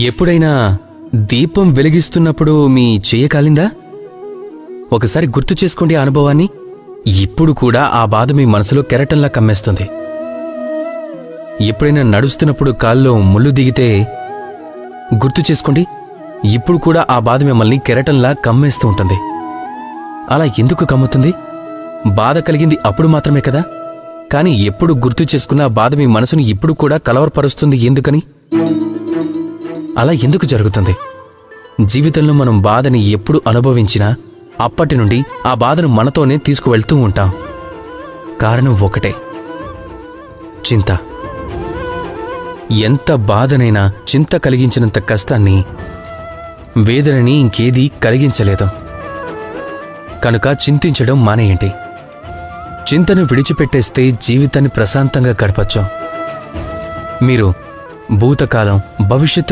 ఎప్పుడైనా దీపం వెలిగిస్తున్నప్పుడు మీ చెయ్యి కాలిందా? ఒకసారి గుర్తు చేసుకోండి ఆ అనుభవాన్ని. ఇప్పుడు కూడా ఆ బాధ మీ మనసులో కెరటంలా కమ్మేస్తుంది. ఎప్పుడైనా నడుస్తున్నప్పుడు కాల్లో ముళ్ళు దిగితే గుర్తు చేసుకోండి, ఇప్పుడు కూడా ఆ బాధ మిమ్మల్ని కెరటంలా కమ్మేస్తూ ఉంటుంది. అలా ఎందుకు కమ్ముతుంది? బాధ కలిగింది అప్పుడు మాత్రమే కదా. కానీ ఎప్పుడు గుర్తు చేసుకున్న ఆ బాధ మీ మనసుని ఇప్పుడు కూడా కలవరపరుస్తుంది. ఎందుకని? అలా ఎందుకు జరుగుతుంది? జీవితంలో మనం బాధని ఎప్పుడు అనుభవించినా అప్పటి నుండి ఆ బాధను మనతోనే తీసుకువెళ్తూ ఉంటాం. కారణం ఒకటే, చింత. ఎంత బాధనైనా చింత కలిగించినంత కష్టాన్ని, వేదనని ఇంకేదీ కలిగించలేదు. కనుక చింతించడం మానేయండి. చింతను విడిచిపెట్టేస్తే జీవితాన్ని ప్రశాంతంగా గడపచ్చు. మీరు భూతకాలం, భవిష్యత్తు